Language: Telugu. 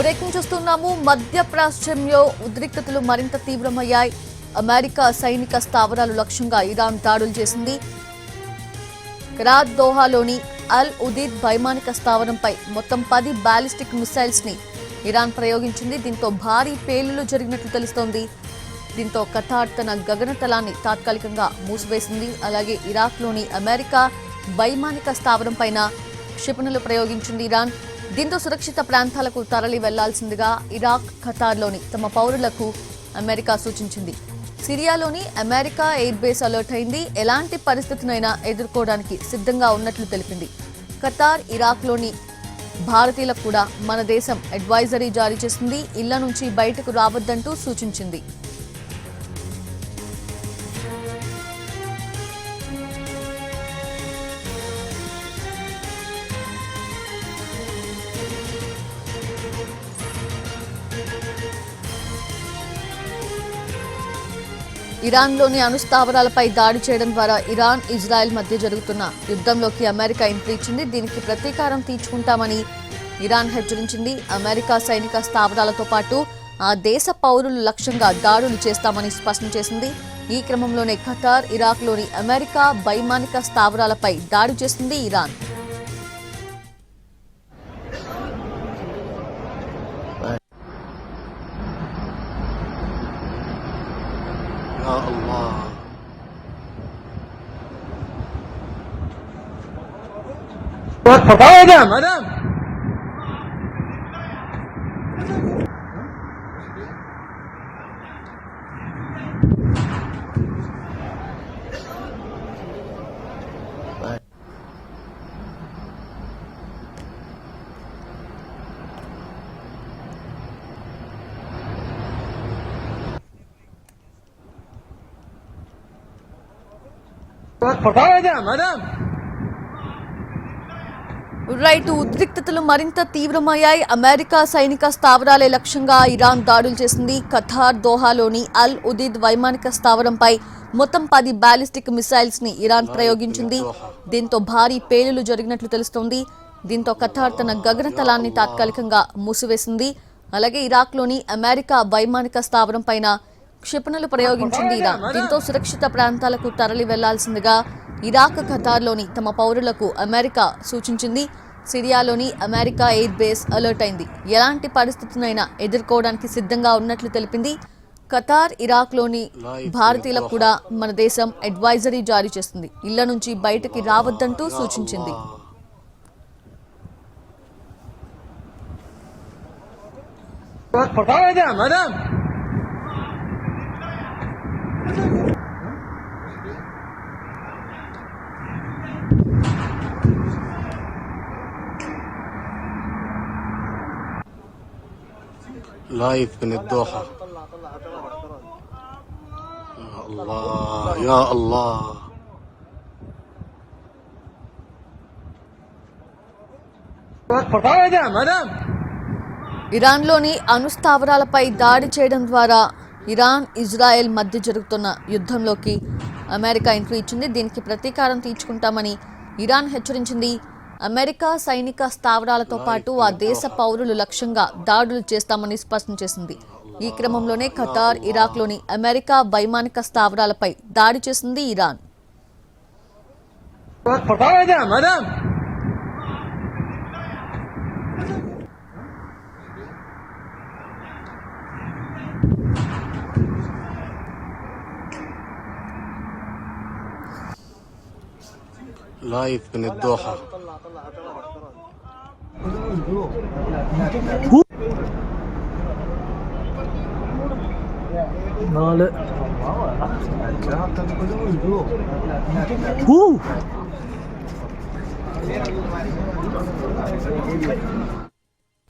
బ్రేకింగ్ చూస్తున్నాము. మధ్యప్రాచ్యంలో ఉద్రిక్తతలు మరింత తీవ్రమయ్యాయి. అమెరికా సైనిక స్థావరాలు లక్ష్యంగా ఇరాన్ దాడులు చేసింది. కరాత్ దోహాలోని అల్ ఉదీద్ వైమానిక స్థావరంపై మొత్తం 10 బాలిస్టిక్ మిసైల్స్ ని ఇరాన్ ప్రయోగించింది. దీంతో భారీ పేలుళ్లు జరిగినట్లు తెలుస్తోంది. దీంతో ఖతార్ తన గగనతలాన్ని తాత్కాలికంగా మూసివేసింది. అలాగే ఇరాక్లోని అమెరికా వైమానిక స్థావరం పైన క్షిపణులు ప్రయోగించింది ఇరాన్. దీంతో సురక్షిత ప్రాంతాలకు తరలి వెళ్లాల్సిందిగా ఇరాక్, ఖతార్లోని తమ పౌరులకు అమెరికా సూచించింది. సిరియాలోని అమెరికా ఎయిర్ బేస్ అలర్ట్ అయింది. ఎలాంటి పరిస్థితినైనా ఎదుర్కోవడానికి సిద్ధంగా ఉన్నట్లు తెలిపింది. ఖతార్, ఇరాక్లోని భారతీయులకు కూడా మన దేశం అడ్వైజరీ జారీ చేసింది. ఇళ్ల నుంచి బయటకు రావద్దంటూ సూచించింది. ఇరాన్లోని అణుస్థావరాలపై దాడి చేయడం ద్వారా ఇరాన్, ఇజ్రాయెల్ మధ్య జరుగుతున్న యుద్ధంలోకి అమెరికా ఎంట్రీ ఇచ్చింది. దీనికి ప్రతీకారం తీర్చుకుంటామని ఇరాన్ హెచ్చరించింది. అమెరికా సైనిక స్థావరాలతో పాటు ఆ దేశ పౌరులు లక్ష్యంగా దాడులు చేస్తామని స్పష్టం చేసింది. ఈ క్రమంలోనే ఖతార్, ఇరాక్లోని అమెరికా వైమానిక స్థావరాలపై దాడి చేసింది ఇరాన్. يا الله مدام రైట్, ఉద్రిక్తతలు మరింత తీవ్రమయ్యాయి. అమెరికా సైనిక స్థావరాలే లక్ష్యంగా ఇరాన్ దాడులు చేసింది. ఖతార్ దోహాలోని అల్ ఉదీద్ వైమానిక స్థావరంపై మొత్తం 10 బాలిస్టిక్ మిసైల్స్ ని ఇరాన్ ప్రయోగించింది. దీంతో భారీ పేలుళ్లు జరిగినట్లు తెలుస్తోంది. దీంతో ఖతార్ తన గగనతలాన్ని తాత్కాలికంగా మూసివేసింది. అలాగే ఇరాక్లోని అమెరికా వైమానిక స్థావరం పైన క్షిపణులు ప్రయోగించింది ఇరాన్. దీంతో సురక్షిత ప్రాంతాలకు తరలి వెళ్లాల్సిందిగా ఇరాక్, ఖతార్లోని తమ పౌరులకు అమెరికా సూచించింది. సిరియాలోని అమెరికా ఎయిర్ బేస్ అలర్ట్ అయింది. ఎలాంటి పరిస్థితినైనా ఎదుర్కోవడానికి సిద్ధంగా ఉన్నట్లు తెలిపింది. ఖతార్, ఇరాక్లోని భారతీయులకు కూడా మన దేశం అడ్వైజరీ జారీ చేస్తుంది. ఇళ్ల నుంచి బయటకి రావద్దంటూ సూచించింది. لايف من الدوحة. يا الله يا الله ఇరాన్లోని అణుస్థావరాలపై దాడి చేయడం ద్వారా ఇరాన్, ఇజ్రాయెల్ మధ్య జరుగుతున్న యుద్ధంలోకి అమెరికా ఎంట్రీ ఇచ్చింది. దీనికి ప్రతీకారం తీర్చుకుంటామని ఇరాన్ హెచ్చరించింది. అమెరికా సైనిక స్థావరాలతో పాటు ఆ దేశ పౌరులు లక్ష్యంగా దాడులు చేస్తామని స్పష్టం చేసింది. ఈ క్రమంలోనే ఖతార్, ఇరాక్లోని అమెరికా వైమానిక స్థావరాలపై దాడి చేసింది ఇరాన్. لايف من الدوحة. Hoo!